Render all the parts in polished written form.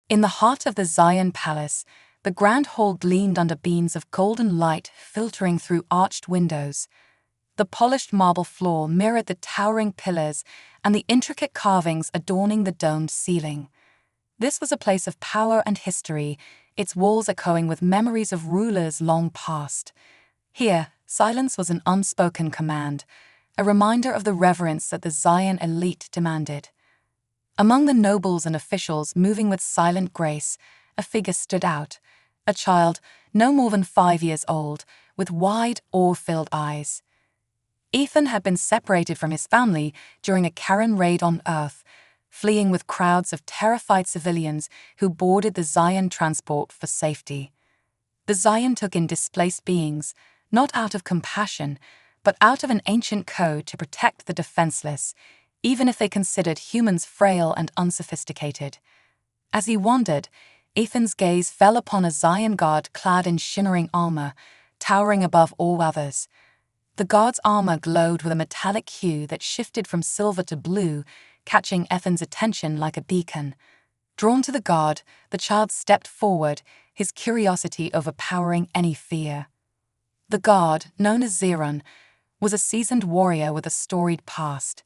In the heart of the Zion Palace, the grand hall gleamed under beams of golden light filtering through arched windows. The polished marble floor mirrored the towering pillars and the intricate carvings adorning the domed ceiling. This was a place of power and history, its walls echoing with memories of rulers long past. Here, silence was an unspoken command, a reminder of the reverence that the Zion elite demanded. Among the nobles and officials moving with silent grace, a figure stood out, a child no more than 5 years old, with wide, awe-filled eyes. Ethan had been separated from his family during a Karen raid on Earth, fleeing with crowds of terrified civilians who boarded the Zion transport for safety. The Zion took in displaced beings, not out of compassion, but out of an ancient code to protect the defenseless, even if they considered humans frail and unsophisticated. As he wandered, Ethan's gaze fell upon a Zion guard clad in shimmering armor, towering above all others. The guard's armor glowed with a metallic hue that shifted from silver to blue, catching Ethan's attention like a beacon. Drawn to the guard, the child stepped forward, his curiosity overpowering any fear. The guard, known as Zeron, was a seasoned warrior with a storied past.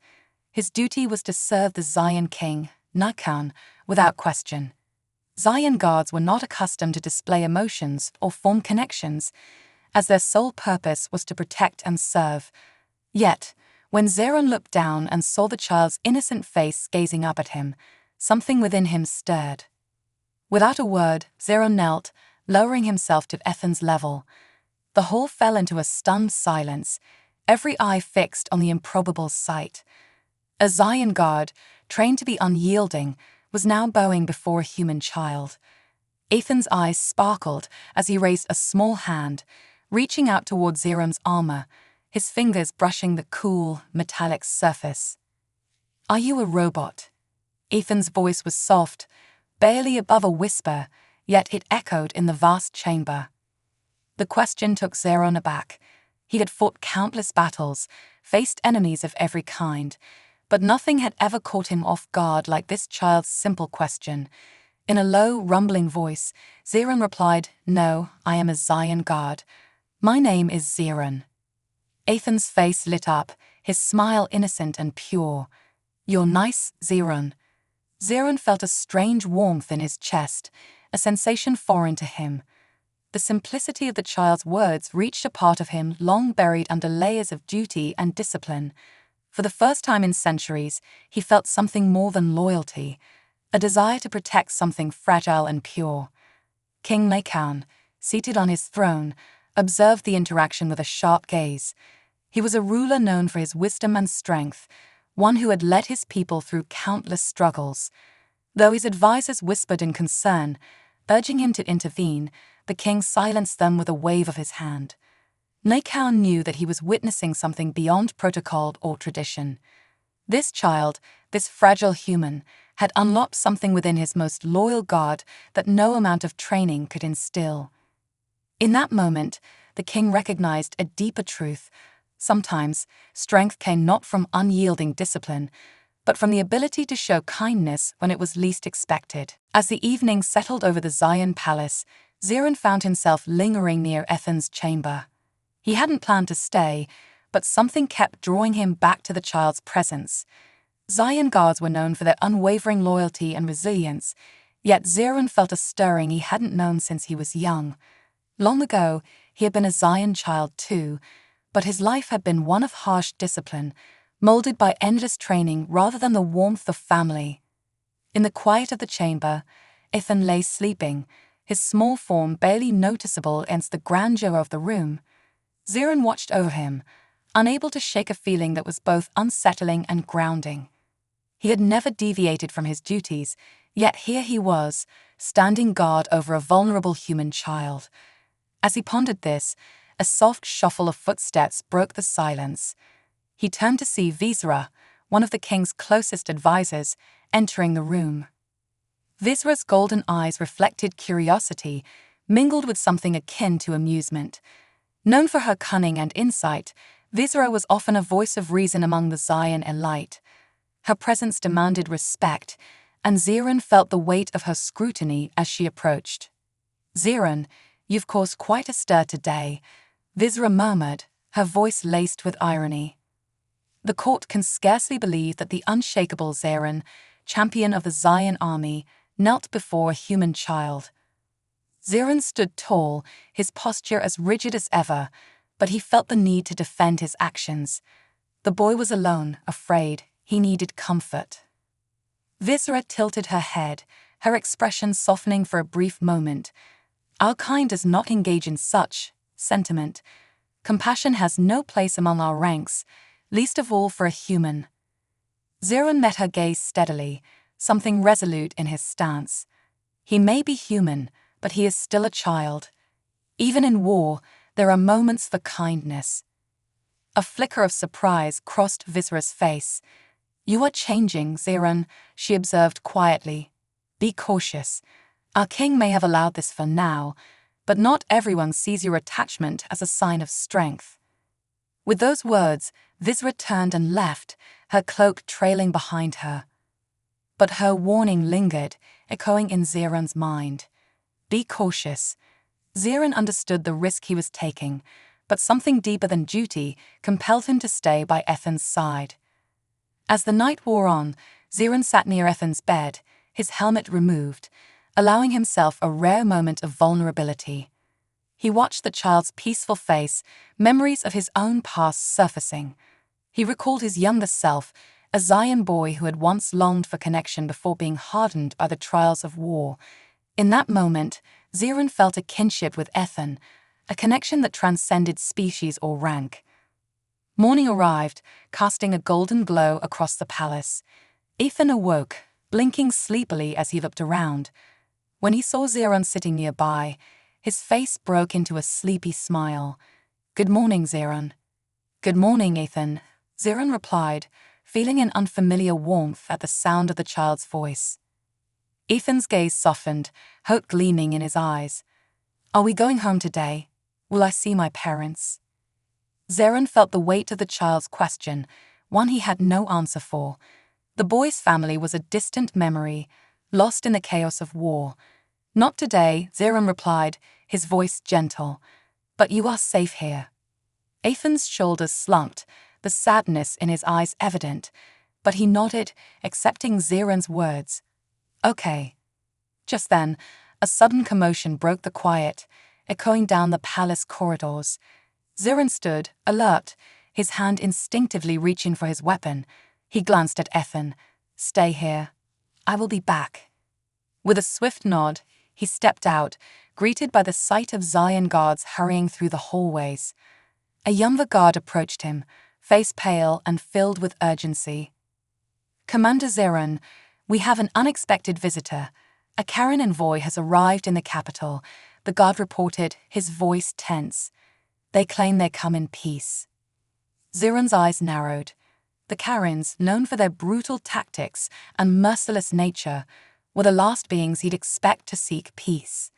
His duty was to serve the Zion king, Nakan, without question. Zion guards were not accustomed to display emotions or form connections, as their sole purpose was to protect and serve. Yet, when Zeron looked down and saw the child's innocent face gazing up at him, something within him stirred. Without a word, Zeron knelt, lowering himself to Ethan's level. The hall fell into a stunned silence, every eye fixed on the improbable sight. A Zion guard, trained to be unyielding, was now bowing before a human child. Ethan's eyes sparkled as he raised a small hand, reaching out toward Zeron's armor, his fingers brushing the cool, metallic surface. "Are you a robot?" Ethan's voice was soft, barely above a whisper, yet it echoed in the vast chamber. The question took Zeron aback. He had fought countless battles, faced enemies of every kind, but nothing had ever caught him off guard like this child's simple question. In a low, rumbling voice, Zeron replied, "No, I am a Zion guard. My name is Zeron." Ethan's face lit up, his smile innocent and pure. "You're nice, Zeron." Zeron felt a strange warmth in his chest, a sensation foreign to him. The simplicity of the child's words reached a part of him long buried under layers of duty and discipline. For the first time in centuries, he felt something more than loyalty, a desire to protect something fragile and pure. King Nakan, seated on his throne, observed the interaction with a sharp gaze. He was a ruler known for his wisdom and strength, one who had led his people through countless struggles. Though his advisors whispered in concern, urging him to intervene, the king silenced them with a wave of his hand. Nakan knew that he was witnessing something beyond protocol or tradition. This child, this fragile human, had unlocked something within his most loyal guard that no amount of training could instill. In that moment, the king recognized a deeper truth. Sometimes, strength came not from unyielding discipline, but from the ability to show kindness when it was least expected. As the evening settled over the Zion Palace, Zeron found himself lingering near Ethan's chamber. He hadn't planned to stay, but something kept drawing him back to the child's presence. Zion guards were known for their unwavering loyalty and resilience, yet Zeron felt a stirring he hadn't known since he was young. Long ago, he had been a Zion child too, but his life had been one of harsh discipline, molded by endless training rather than the warmth of family. In the quiet of the chamber, Ethan lay sleeping, his small form barely noticeable against the grandeur of the room. Zeron watched over him, unable to shake a feeling that was both unsettling and grounding. He had never deviated from his duties, yet here he was, standing guard over a vulnerable human child. As he pondered this, a soft shuffle of footsteps broke the silence. He turned to see Visera, one of the king's closest advisors, entering the room. Visera's golden eyes reflected curiosity, mingled with something akin to amusement. Known for her cunning and insight, Visera was often a voice of reason among the Zion elite. Her presence demanded respect, and Zirin felt the weight of her scrutiny as she approached. "Zirin, you've caused quite a stir today," Visra murmured, her voice laced with irony. The court can scarcely believe that the unshakable Zirin, champion of the Zion army, knelt before a human child. Zirin stood tall, his posture as rigid as ever, but he felt the need to defend his actions. The boy was alone, afraid. He needed comfort. Visra tilted her head, her expression softening for a brief moment. "Our kind does not engage in such sentiment. Compassion has no place among our ranks, least of all for a human." Zirin met her gaze steadily, something resolute in his stance. "He may be human, but he is still a child. Even in war, there are moments for kindness." A flicker of surprise crossed Visra's face. "You are changing, Zirin," she observed quietly. "Be cautious. Our king may have allowed this for now, but not everyone sees your attachment as a sign of strength." With those words, Visra turned and left, her cloak trailing behind her. But her warning lingered, echoing in Zirin's mind. Be cautious. Zirin understood the risk he was taking, but something deeper than duty compelled him to stay by Ethan's side. As the night wore on, Zirin sat near Ethan's bed, his helmet removed, allowing himself a rare moment of vulnerability. He watched the child's peaceful face, memories of his own past surfacing. He recalled his younger self, a Zion boy who had once longed for connection before being hardened by the trials of war. In that moment, Zirin felt a kinship with Ethan, a connection that transcended species or rank. Morning arrived, casting a golden glow across the palace. Ethan awoke, blinking sleepily as he looked around. When he saw Zirin sitting nearby, his face broke into a sleepy smile. "Good morning, Zirin." "Good morning, Ethan," Zirin replied, feeling an unfamiliar warmth at the sound of the child's voice. Ethan's gaze softened, hope gleaming in his eyes. "Are we going home today? Will I see my parents?" Zirin felt the weight of the child's question, one he had no answer for. The boy's family was a distant memory, lost in the chaos of war. "Not today," Zirin replied, his voice gentle. "But you are safe here." Ethan's shoulders slumped, the sadness in his eyes evident, but he nodded, accepting Zirin's words. "Okay." Just then, a sudden commotion broke the quiet, echoing down the palace corridors. Zirin stood, alert, his hand instinctively reaching for his weapon. He glanced at Ethan. "Stay here. I will be back." With a swift nod, he stepped out, greeted by the sight of Zion guards hurrying through the hallways. A younger guard approached him, face pale and filled with urgency. "Commander Zirin, we have an unexpected visitor. A Karen envoy has arrived in the capital," the guard reported, his voice tense. "They claim they come in peace." Zirin's eyes narrowed. The Karens, known for their brutal tactics and merciless nature, were the last beings he'd expect to seek peace.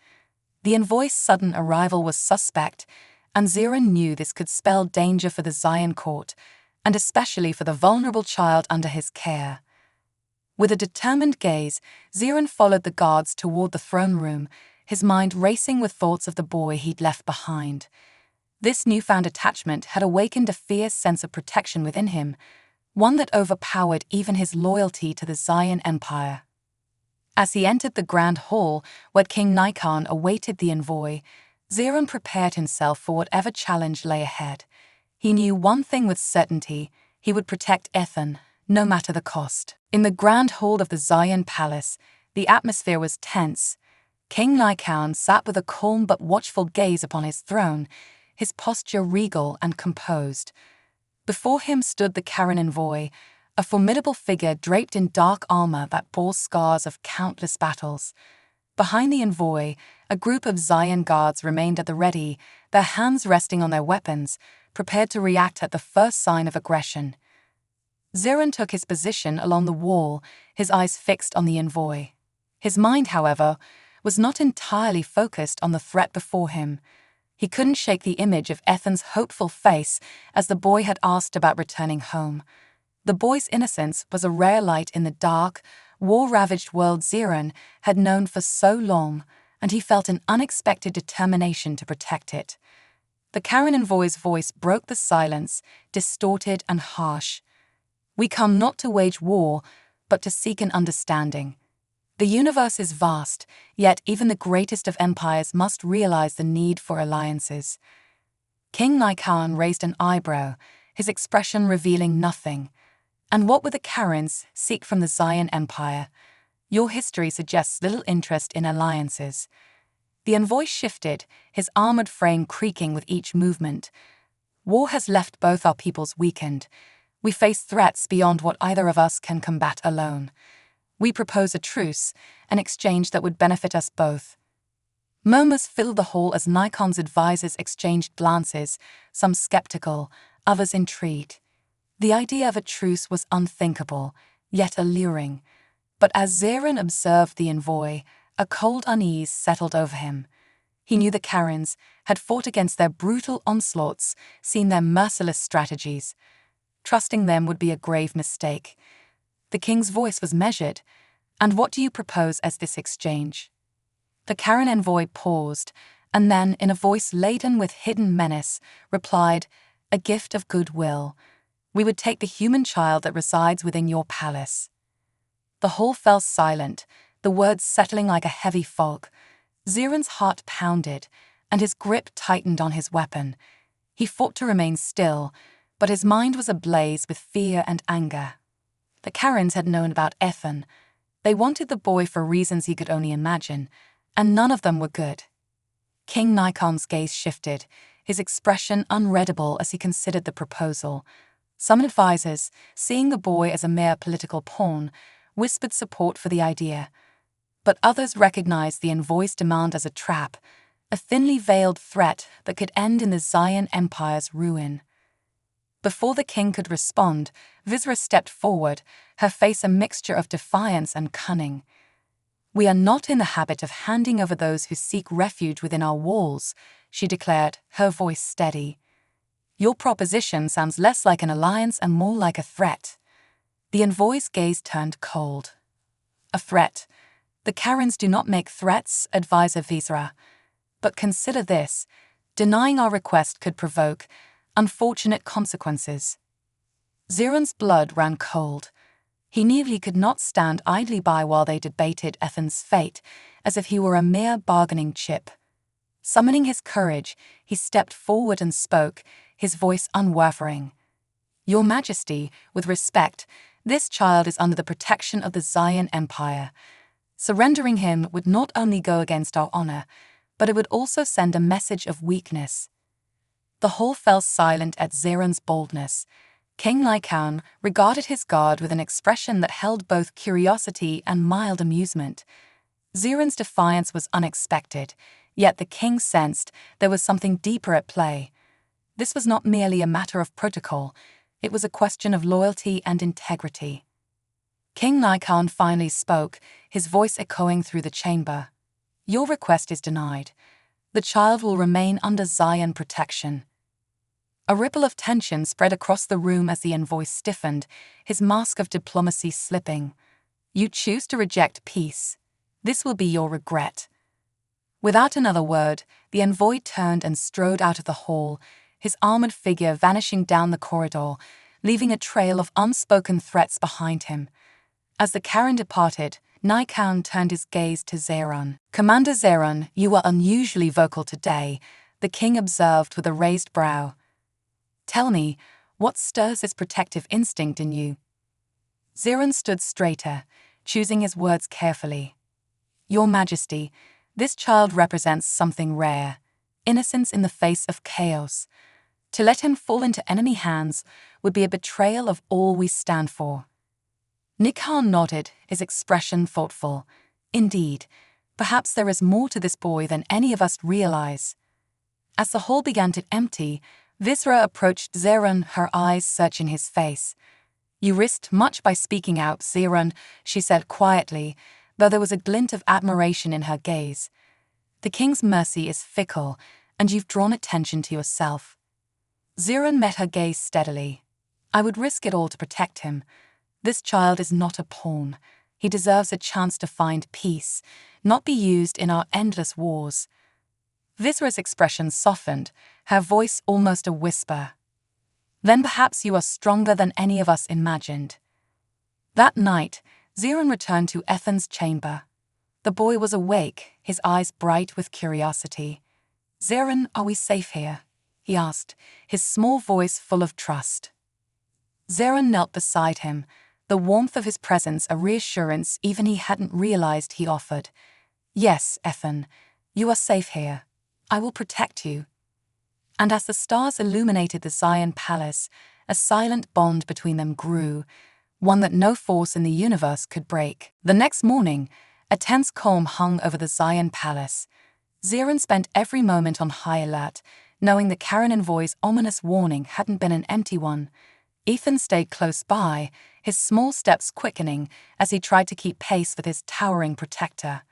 The envoy's sudden arrival was suspect, and Zirin knew this could spell danger for the Zion court, and especially for the vulnerable child under his care. With a determined gaze, Zirin followed the guards toward the throne room, his mind racing with thoughts of the boy he'd left behind. This newfound attachment had awakened a fierce sense of protection within him, one that overpowered even his loyalty to the Zion Empire. As he entered the grand hall where King Nikon awaited the envoy, Zirin prepared himself for whatever challenge lay ahead. He knew one thing with certainty: he would protect Ethan, no matter the cost. In the grand hall of the Zion Palace, the atmosphere was tense. King Nikon sat with a calm but watchful gaze upon his throne, his posture regal and composed. Before him stood the Karen envoy, a formidable figure draped in dark armor that bore scars of countless battles. Behind the envoy, a group of Zion guards remained at the ready, their hands resting on their weapons, prepared to react at the first sign of aggression. Zirin took his position along the wall, his eyes fixed on the envoy. His mind, however, was not entirely focused on the threat before him. He couldn't shake the image of Ethan's hopeful face as the boy had asked about returning home. The boy's innocence was a rare light in the dark, war-ravaged world Zeron had known for so long, and he felt an unexpected determination to protect it. The Karen envoy's voice broke the silence, distorted and harsh. "We come not to wage war, but to seek an understanding. The universe is vast, yet even the greatest of empires must realize the need for alliances." King Nikon raised an eyebrow, his expression revealing nothing. "And what would the Karens seek from the Zion Empire? Your history suggests little interest in alliances." The envoy shifted, his armored frame creaking with each movement. "War has left both our peoples weakened. We face threats beyond what either of us can combat alone. We propose a truce, an exchange that would benefit us both." Murmurs filled the hall as Nikon's advisors exchanged glances, some skeptical, others intrigued. The idea of a truce was unthinkable, yet alluring. But as Zeron observed the envoy, a cold unease settled over him. He knew the Karens had fought against their brutal onslaughts, seen their merciless strategies. Trusting them would be a grave mistake. The king's voice was measured. "And what do you propose as this exchange?" The Karen envoy paused, and then, in a voice laden with hidden menace, replied, "A gift of goodwill. We would take the human child that resides within your palace." The hall fell silent, the words settling like a heavy fog. Zeron's heart pounded, and his grip tightened on his weapon. He fought to remain still, but his mind was ablaze with fear and anger. The Karens had known about Ethan. They wanted the boy for reasons he could only imagine, and none of them were good. King Nikon's gaze shifted, his expression unreadable as he considered the proposal. Some advisors, seeing the boy as a mere political pawn, whispered support for the idea. But others recognized the envoy's demand as a trap, a thinly veiled threat that could end in the Zion Empire's ruin. Before the king could respond, Visra stepped forward, her face a mixture of defiance and cunning. "We are not in the habit of handing over those who seek refuge within our walls," she declared, her voice steady. "Your proposition sounds less like an alliance and more like a threat." The envoy's gaze turned cold. "A threat? The Karens do not make threats, advisor Visra. But consider this, denying our request could provoke unfortunate consequences." Zeron's blood ran cold. He knew he could not stand idly by while they debated Ethan's fate, as if he were a mere bargaining chip. Summoning his courage, he stepped forward and spoke, his voice unwavering. "Your Majesty, with respect, this child is under the protection of the Zion Empire. Surrendering him would not only go against our honor, but it would also send a message of weakness." The hall fell silent at Zeron's boldness. King Nikon regarded his guard with an expression that held both curiosity and mild amusement. Zeron's defiance was unexpected, yet the king sensed there was something deeper at play. This was not merely a matter of protocol, it was a question of loyalty and integrity. King Nikon finally spoke, his voice echoing through the chamber. "Your request is denied. The child will remain under Zion protection." A ripple of tension spread across the room as the envoy stiffened, his mask of diplomacy slipping. "You choose to reject peace. This will be your regret." Without another word, the envoy turned and strode out of the hall, his armored figure vanishing down the corridor, leaving a trail of unspoken threats behind him. As the Karen departed, Nikon turned his gaze to Zeron. "Commander Zeron, you are unusually vocal today," the king observed with a raised brow. "Tell me, what stirs this protective instinct in you?" Zeron stood straighter, choosing his words carefully. "Your Majesty, this child represents something rare, innocence in the face of chaos. To let him fall into enemy hands would be a betrayal of all we stand for." Nikon nodded, his expression thoughtful. "Indeed, perhaps there is more to this boy than any of us realize." As the hall began to empty, Visra approached Zeron, her eyes searching his face. "You risked much by speaking out, Zeron," she said quietly, though there was a glint of admiration in her gaze. "The king's mercy is fickle, and you've drawn attention to yourself." Zeron met her gaze steadily. "I would risk it all to protect him. This child is not a pawn. He deserves a chance to find peace, not be used in our endless wars. Visera's expression softened, her voice almost a whisper. Then perhaps you are stronger than any of us imagined. That night, Zeran returned to Ethan's chamber. The boy was awake, his eyes bright with curiosity. "Zeran, are we safe here?" he asked, his small voice full of trust. Zeran knelt beside him, the warmth of his presence a reassurance even he hadn't realized he offered. "Yes, Ethan, you are safe here. I will protect you." And as the stars illuminated the Zion Palace, a silent bond between them grew, one that no force in the universe could break. The next morning, a tense calm hung over the Zion Palace. Zeran spent every moment on high alert, knowing the Karen envoy's ominous warning hadn't been an empty one. Ethan stayed close by, his small steps quickening as he tried to keep pace with his towering protector.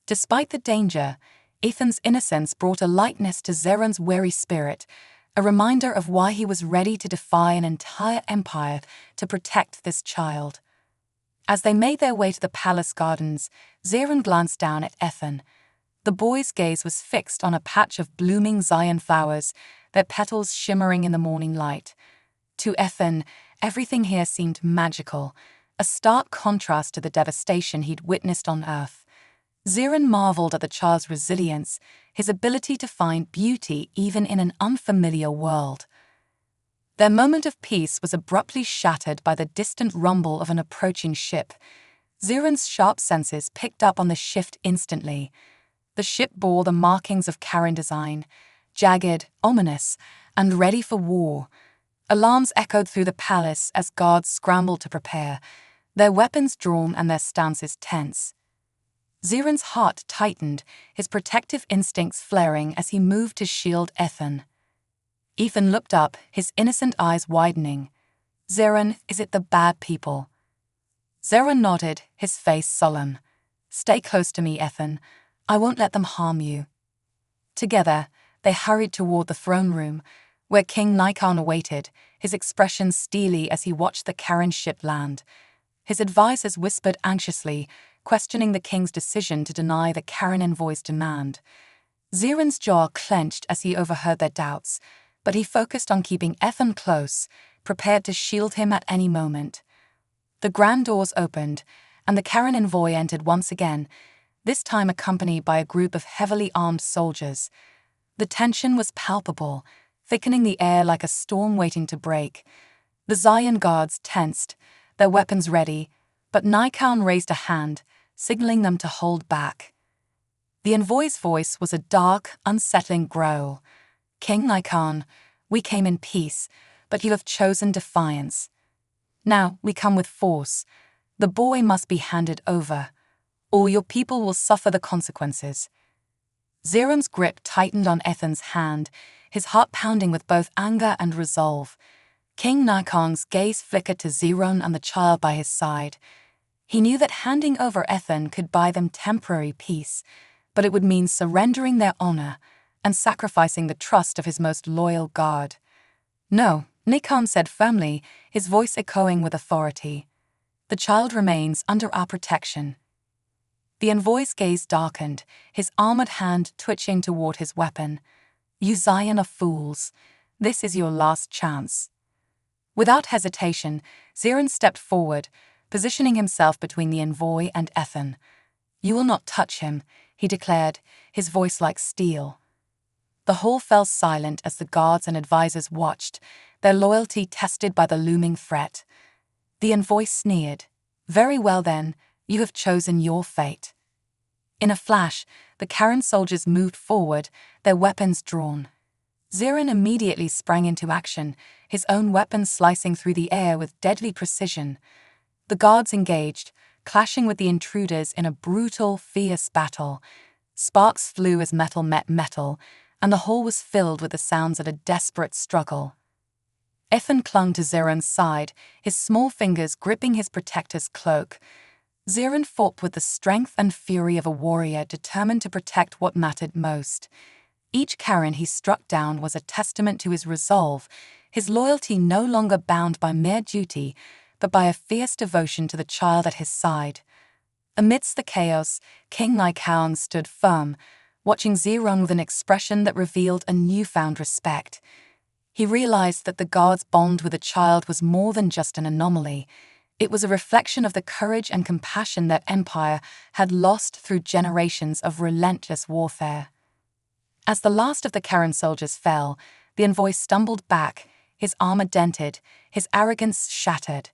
Despite the danger, Ethan's innocence brought a lightness to Zeran's weary spirit, a reminder of why he was ready to defy an entire empire to protect this child. As they made their way to the palace gardens, Zeran glanced down at Ethan. The boy's gaze was fixed on a patch of blooming Zion flowers, their petals shimmering in the morning light. To Ethan, everything here seemed magical, a stark contrast to the devastation he'd witnessed on Earth. Zeran marveled at the child's resilience, his ability to find beauty even in an unfamiliar world. Their moment of peace was abruptly shattered by the distant rumble of an approaching ship. Zeran's sharp senses picked up on the shift instantly. The ship bore the markings of Karen design, jagged, ominous, and ready for war. Alarms echoed through the palace as guards scrambled to prepare, their weapons drawn and their stances tense. Zeran's heart tightened, his protective instincts flaring as he moved to shield Ethan. Ethan looked up, his innocent eyes widening. "Zeran, is it the bad people?" Zeran nodded, his face solemn. "Stay close to me, Ethan. I won't let them harm you." Together, they hurried toward the throne room, where King Nikon awaited, his expression steely as he watched the Karen ship land. His advisors whispered anxiously, questioning the king's decision to deny the Karen envoy's demand. Zeran's jaw clenched as he overheard their doubts, but he focused on keeping Ethan close, prepared to shield him at any moment. The grand doors opened, and the Karen envoy entered once again, this time accompanied by a group of heavily armed soldiers. The tension was palpable, thickening the air like a storm waiting to break. The Zion guards tensed, their weapons ready, but Nikon raised a hand, signaling them to hold back. The envoy's voice was a dark, unsettling growl. "King Nikon, we came in peace, but you have chosen defiance. Now we come with force. The boy must be handed over, or your people will suffer the consequences." Zeran's grip tightened on Ethan's hand, his heart pounding with both anger and resolve. King Nikon's gaze flickered to Zeran and the child by his side. He knew that handing over Ethan could buy them temporary peace, but it would mean surrendering their honor and sacrificing the trust of his most loyal guard. "No," Nikon said firmly, his voice echoing with authority. "The child remains under our protection." The envoy's gaze darkened, his armored hand twitching toward his weapon. "You Zion of fools, this is your last chance." Without hesitation, Zeran stepped forward, positioning himself between the envoy and Ethan. "You will not touch him," he declared, his voice like steel. The hall fell silent as the guards and advisors watched, their loyalty tested by the looming threat. The envoy sneered. "Very well then, you have chosen your fate." In a flash, the Karen soldiers moved forward, their weapons drawn. Zeran immediately sprang into action, his own weapon slicing through the air with deadly precision. The guards engaged, clashing with the intruders in a brutal, fierce battle. Sparks flew as metal met metal, and the hall was filled with the sounds of a desperate struggle. Ethan clung to Zeran's side, his small fingers gripping his protector's cloak. Zeran fought with the strength and fury of a warrior determined to protect what mattered most. Each Karen he struck down was a testament to his resolve, his loyalty no longer bound by mere duty, but by a fierce devotion to the child at his side. Amidst the chaos, King Nikon stood firm, watching Zeron with an expression that revealed a newfound respect. He realized that the guard's bond with the child was more than just an anomaly. It was a reflection of the courage and compassion that empire had lost through generations of relentless warfare. As the last of the Karen soldiers fell, the envoy stumbled back, his armor dented, his arrogance shattered.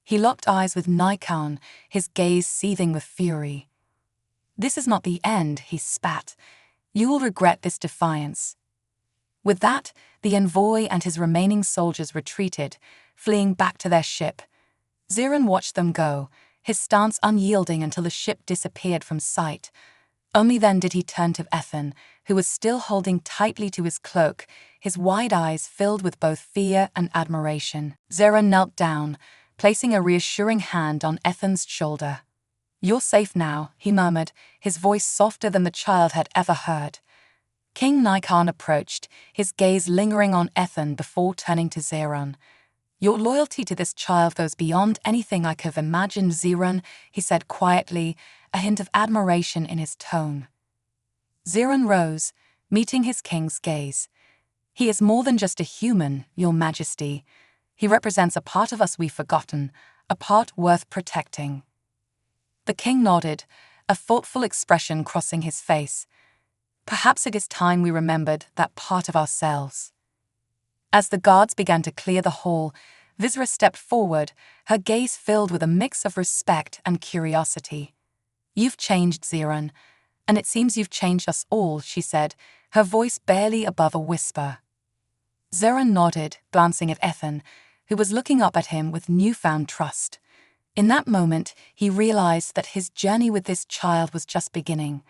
He locked eyes with Nikon, his gaze seething with fury. "This is not the end," he spat. "You will regret this defiance." With that, the envoy and his remaining soldiers retreated, fleeing back to their ship. Zeron watched them go, his stance unyielding until the ship disappeared from sight. Only then did he turn to Ethan, who was still holding tightly to his cloak, his wide eyes filled with both fear and admiration. Zeron knelt down, placing a reassuring hand on Ethan's shoulder. "You're safe now," he murmured, his voice softer than the child had ever heard. King Nikon approached, his gaze lingering on Ethan before turning to Zeron. "Your loyalty to this child goes beyond anything I could have imagined, Zeron," he said quietly, a hint of admiration in his tone. Zeron rose, meeting his king's gaze. "He is more than just a human, Your Majesty. He represents a part of us we've forgotten, a part worth protecting." The king nodded, a thoughtful expression crossing his face. "Perhaps it is time we remembered that part of ourselves." As the guards began to clear the hall, Visera stepped forward, her gaze filled with a mix of respect and curiosity. "You've changed, Zeron, and it seems you've changed us all," she said, her voice barely above a whisper. Zeron nodded, glancing at Ethan, who was looking up at him with newfound trust. In that moment, he realized that his journey with this child was just beginning.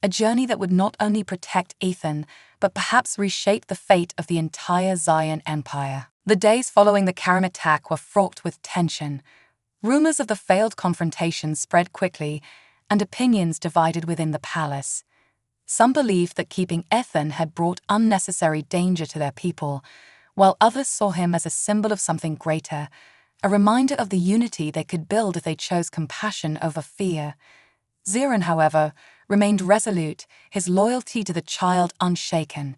A journey that would not only protect Ethan, but perhaps reshape the fate of the entire Zion Empire. The days following the Karen attack were fraught with tension. Rumors of the failed confrontation spread quickly, and opinions divided within the palace. Some believed that keeping Ethan had brought unnecessary danger to their people, while others saw him as a symbol of something greater, a reminder of the unity they could build if they chose compassion over fear. Zeron, however, remained resolute, his loyalty to the child unshaken.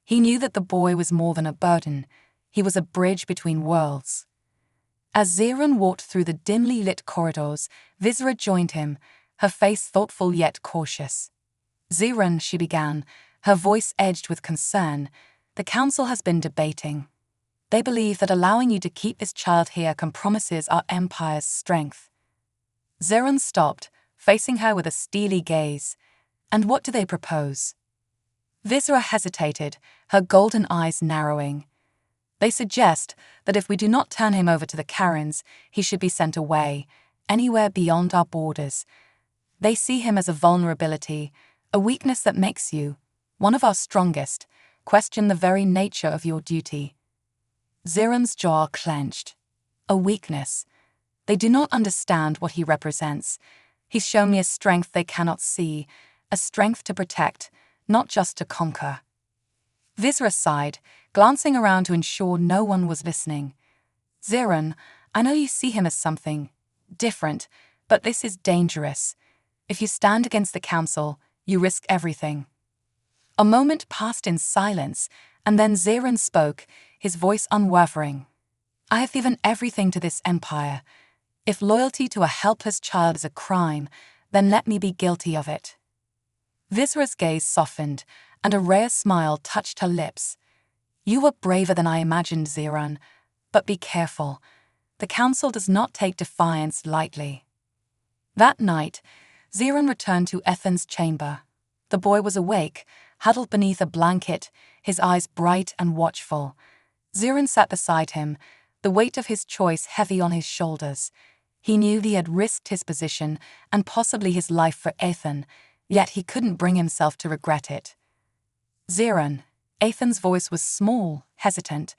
He knew that the boy was more than a burden. He was a bridge between worlds. As Zeron walked through the dimly lit corridors, Visera joined him, her face thoughtful yet cautious. "Zeron," she began, her voice edged with concern, "the council has been debating. They believe that allowing you to keep this child here compromises our empire's strength." Zeron stopped, facing her with a steely gaze. "And what do they propose?" Visera hesitated, her golden eyes narrowing. "They suggest that if we do not turn him over to the Karens, he should be sent away, anywhere beyond our borders. They see him as a vulnerability, a weakness that makes you, one of our strongest, question the very nature of your duty." Zeron's jaw clenched. A weakness. They do not understand what he represents. He's shown me a strength they cannot see, a strength to protect, not just to conquer. Visera sighed, glancing around to ensure no one was listening. "Zeron, I know you see him as something different, but this is dangerous. If you stand against the council, you risk everything." A moment passed in silence, and then Zeron spoke, his voice unwavering. "I have given everything to this empire. If loyalty to a helpless child is a crime, then let me be guilty of it." Visera's gaze softened, and a rare smile touched her lips. "You were braver than I imagined, Zeron, but be careful. The council does not take defiance lightly." That night, Zeron returned to Ethan's chamber. The boy was awake, huddled beneath a blanket, his eyes bright and watchful. Zeron sat beside him, the weight of his choice heavy on his shoulders. He knew he had risked his position and possibly his life for Ethan, yet he couldn't bring himself to regret it. "Zeron," Ethan's voice was small, hesitant.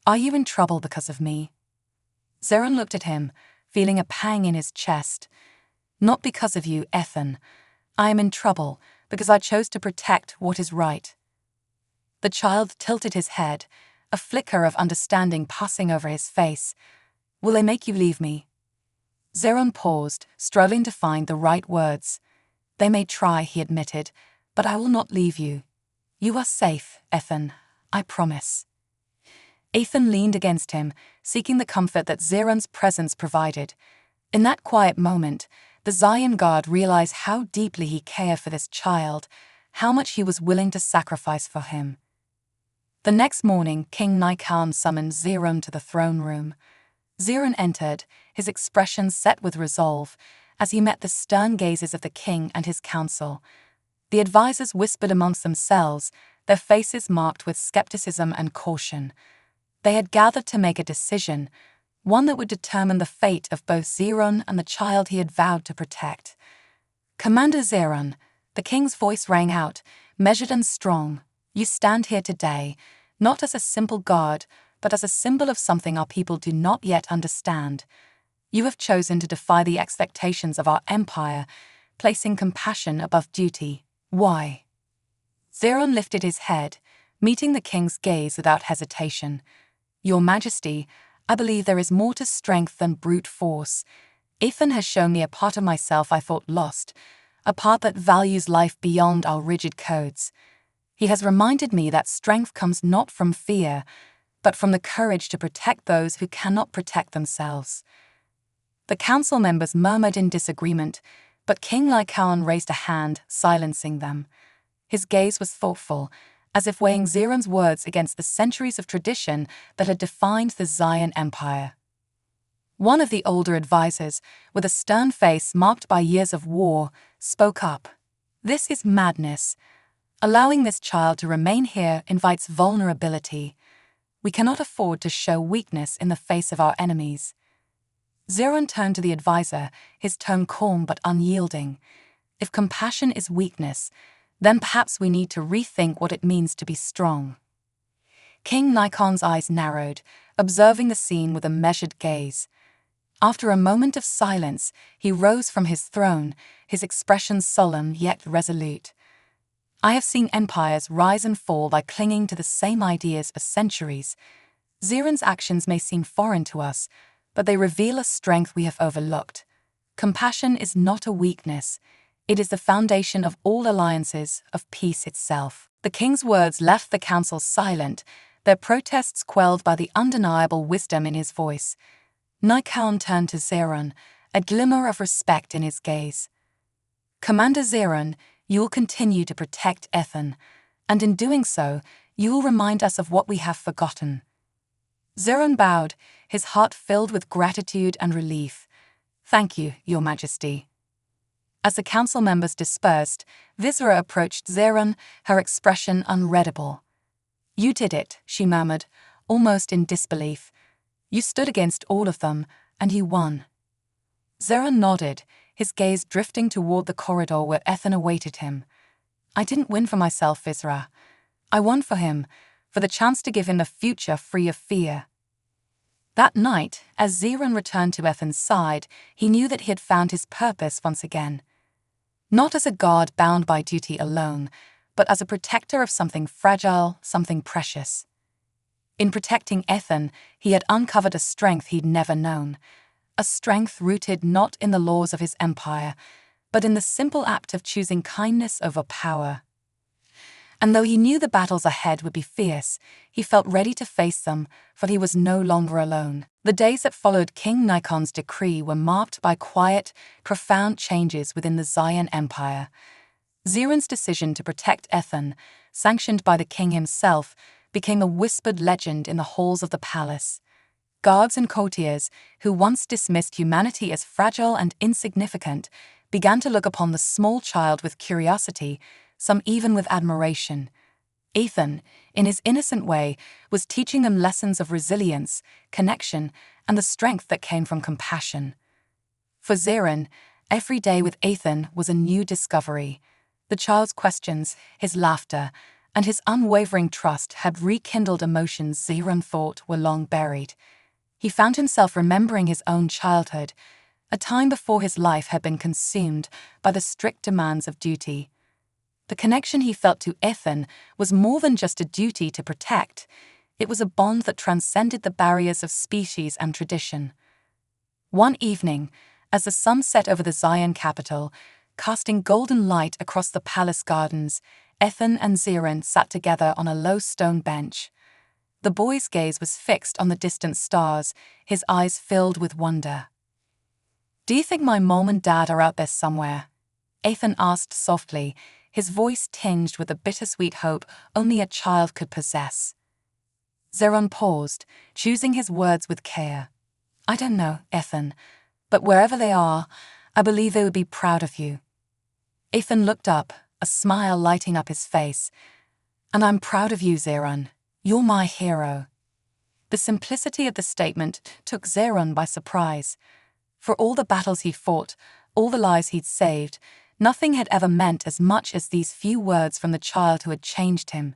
"Are you in trouble because of me?" Zeron looked at him, feeling a pang in his chest. "Not because of you, Ethan. I am in trouble because I chose to protect what is right." The child tilted his head, a flicker of understanding passing over his face. "Will they make you leave me?" Zeron paused, struggling to find the right words. "They may try," he admitted, "but I will not leave you. You are safe, Ethan, I promise." Ethan leaned against him, seeking the comfort that Zeron's presence provided. In that quiet moment, the Zion guard realized how deeply he cared for this child, how much he was willing to sacrifice for him. The next morning, King Nikon summoned Zeron to the throne room. Zeron entered, his expression set with resolve, as he met the stern gazes of the king and his council. The advisors whispered amongst themselves, their faces marked with skepticism and caution. They had gathered to make a decision, one that would determine the fate of both Zeron and the child he had vowed to protect. "Commander Zeron," the king's voice rang out, measured and strong, "you stand here today, not as a simple guard, but as a symbol of something our people do not yet understand. You have chosen to defy the expectations of our empire, placing compassion above duty. Why?" Zeron lifted his head, meeting the king's gaze without hesitation. "Your Majesty, I believe there is more to strength than brute force. Ethan has shown me a part of myself I thought lost, a part that values life beyond our rigid codes. He has reminded me that strength comes not from fear, but from the courage to protect those who cannot protect themselves." The council members murmured in disagreement, but King Lycaon raised a hand, silencing them. His gaze was thoughtful, as if weighing Zeron's words against the centuries of tradition that had defined the Zion Empire. One of the older advisors, with a stern face marked by years of war, spoke up. "This is madness. Allowing this child to remain here invites vulnerability. We cannot afford to show weakness in the face of our enemies." Zeron turned to the advisor, his tone calm but unyielding. "If compassion is weakness, then perhaps we need to rethink what it means to be strong." King Nikon's eyes narrowed, observing the scene with a measured gaze. After a moment of silence, he rose from his throne, his expression solemn yet resolute. "I have seen empires rise and fall by clinging to the same ideas for centuries. Zeron's actions may seem foreign to us, but they reveal a strength we have overlooked. Compassion is not a weakness. It is the foundation of all alliances, of peace itself." The king's words left the council silent, their protests quelled by the undeniable wisdom in his voice. Nikon turned to Zeron, a glimmer of respect in his gaze. "Commander Zeron, you will continue to protect Ethan, and in doing so, you will remind us of what we have forgotten." Zeron bowed, his heart filled with gratitude and relief. "Thank you, Your Majesty." As the council members dispersed, Visera approached Zeron, her expression unreadable. "You did it," she murmured, almost in disbelief. "You stood against all of them, and you won." Zeron nodded, his gaze drifting toward the corridor where Ethan awaited him. "I didn't win for myself, Visera. I won for him, for the chance to give him a future free of fear." That night, as Zeron returned to Ethan's side, he knew that he had found his purpose once again. Not as a guard bound by duty alone, but as a protector of something fragile, something precious. In protecting Ethan, he had uncovered a strength he'd never known, a strength rooted not in the laws of his empire, but in the simple act of choosing kindness over power. And though he knew the battles ahead would be fierce, he felt ready to face them, for he was no longer alone. The days that followed King Nikon's decree were marked by quiet, profound changes within the Zion Empire. Zeron's decision to protect Ethan, sanctioned by the king himself, became a whispered legend in the halls of the palace. Guards and courtiers, who once dismissed humanity as fragile and insignificant, began to look upon the small child with curiosity, some even with admiration. Ethan, in his innocent way, was teaching them lessons of resilience, connection, and the strength that came from compassion. For Zeron, every day with Ethan was a new discovery. The child's questions, his laughter, and his unwavering trust had rekindled emotions Zeron thought were long buried. He found himself remembering his own childhood, a time before his life had been consumed by the strict demands of duty. The connection he felt to Ethan was more than just a duty to protect. It was a bond that transcended the barriers of species and tradition. One evening, As the sun set over the Zion capital, casting golden light across the palace gardens, Ethan and Zeran sat together on a low stone bench. The boy's gaze was fixed on the distant stars, his eyes filled with wonder. "Do you think my mom and dad are out there somewhere?" Ethan asked softly, his voice tinged with the bittersweet hope only a child could possess. Zeran paused, choosing his words with care. "I don't know, Ethan, but wherever they are, I believe they would be proud of you." Ethan looked up, a smile lighting up his face. "And I'm proud of you, Zeran. You're my hero." The simplicity of the statement took Zeran by surprise. For all the battles he fought, all the lives he'd saved, nothing had ever meant as much as these few words from the child who had changed him.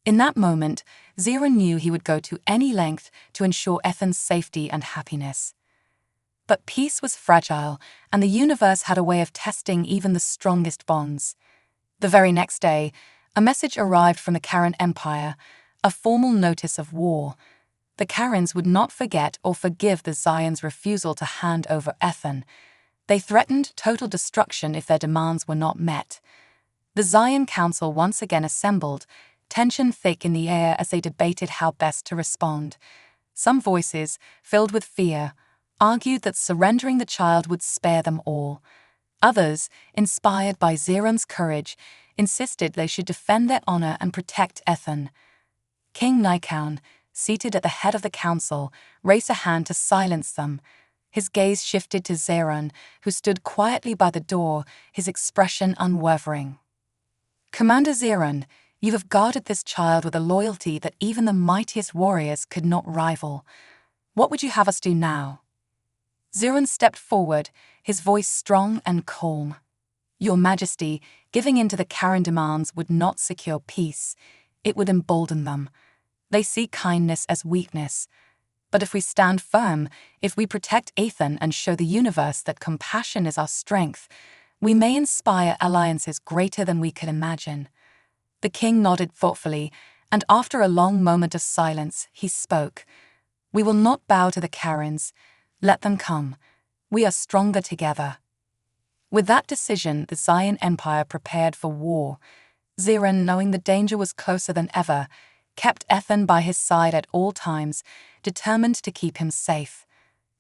In that moment, Zeran knew he would go to any length to ensure Ethan's safety and happiness. But peace was fragile, and the universe had a way of testing even the strongest bonds. The very next day, a message arrived from the Karen Empire, a formal notice of war. The Karens would not forget or forgive the Zion's refusal to hand over Ethan. They threatened total destruction if their demands were not met. The Zion Council once again assembled, tension thick in the air as they debated how best to respond. Some voices, filled with fear, argued that surrendering the child would spare them all. Others, inspired by Zeran's courage, insisted they should defend their honor and protect Ethan. King Nikon, seated at the head of the council, raised a hand to silence them. His gaze shifted to Zeran, who stood quietly by the door, his expression unwavering. "Commander Zeran, you have guarded this child with a loyalty that even the mightiest warriors could not rival. What would you have us do now?" Zeran stepped forward, his voice strong and calm. "Your Majesty, giving in to the Karen demands would not secure peace. It would embolden them. They see kindness as weakness. But if we stand firm, if we protect Ethan and show the universe that compassion is our strength, we may inspire alliances greater than we could imagine." The king nodded thoughtfully, and after a long moment of silence, he spoke. "We will not bow to the Karens. Let them come. We are stronger together." With that decision, the Zion Empire prepared for war. Zeran, knowing the danger was closer than ever, kept Ethan by his side at all times, determined to keep him safe.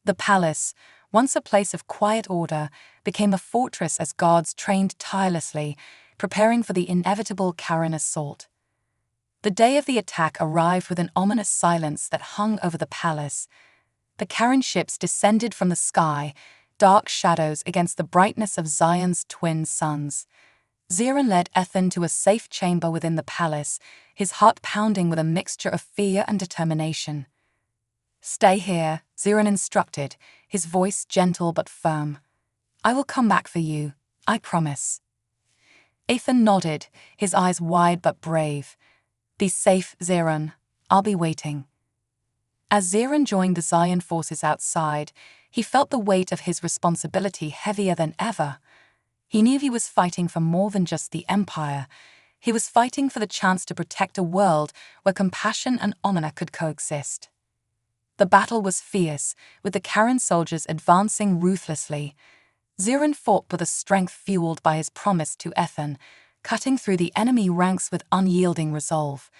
The palace, once a place of quiet order, became a fortress as guards trained tirelessly, preparing for the inevitable Karen assault. The day of the attack arrived with an ominous silence that hung over the palace. The Karen ships descended from the sky, dark shadows against the brightness of Zion's twin suns. Zeran led Ethan to a safe chamber within the palace, his heart pounding with a mixture of fear and determination. "Stay here," Zeran instructed, his voice gentle but firm. "I will come back for you, I promise." Ethan nodded, his eyes wide but brave. "Be safe, Zeran. I'll be waiting." As Zeran joined the Zion forces outside, he felt the weight of his responsibility heavier than ever. He knew he was fighting for more than just the empire. He was fighting for the chance to protect a world where compassion and honor could coexist. The battle was fierce, with the Karen soldiers advancing ruthlessly. Zeran fought with a strength fueled by his promise to Ethan, cutting through the enemy ranks with unyielding resolve.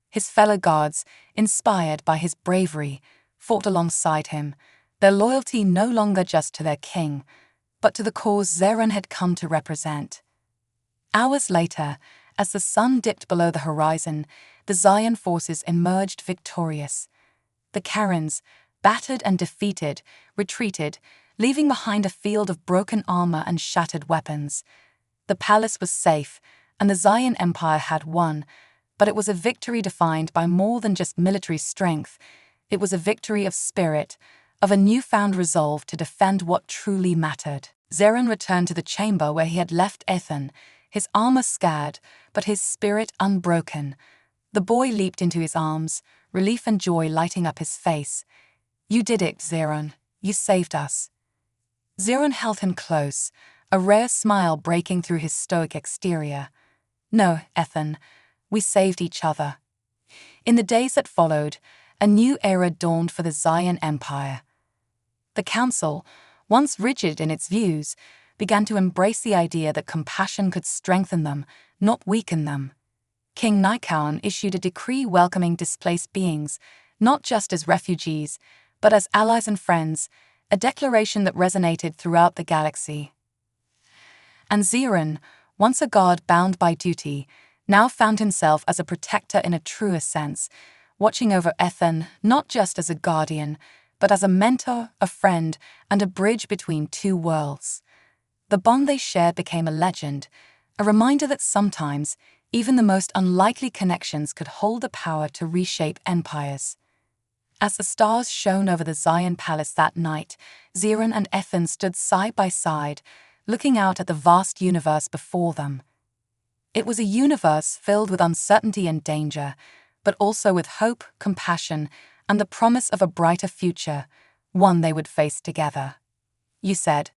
His fellow guards, inspired by his bravery, fought alongside him, their loyalty no longer just to their king, but to the cause Zeran had come to represent. Hours later, as the sun dipped below the horizon, the Zion forces emerged victorious. The Karens, battered and defeated, retreated, leaving behind a field of broken armor and shattered weapons. The palace was safe, and the Zion Empire had won, but it was a victory defined by more than just military strength. It was a victory of spirit, of a newfound resolve to defend what truly mattered. Zeran returned to the chamber where he had left Ethan, his armor scarred, but his spirit unbroken. The boy leaped into his arms, relief and joy lighting up his face. "You did it, Zeran. You saved us." Zeran held him close, a rare smile breaking through his stoic exterior. "No, Ethan, we saved each other." In the days that followed, a new era dawned for the Zion Empire. The council, once rigid in its views, began to embrace the idea that compassion could strengthen them, not weaken them. King Nikon issued a decree welcoming displaced beings, not just as refugees, but as allies and friends, a declaration that resonated throughout the galaxy. And Ziran, once a god bound by duty, now found himself as a protector in a truer sense, watching over Ethan not just as a guardian, but as a mentor, a friend, and a bridge between two worlds. The bond they shared became a legend, a reminder that sometimes even the most unlikely connections could hold the power to reshape empires. As the stars shone over the Zion Palace that night, Ziran and Ethan stood side by side, looking out at the vast universe before them. It was a universe filled with uncertainty and danger, but also with hope, compassion, and the promise of a brighter future, one they would face together. You said,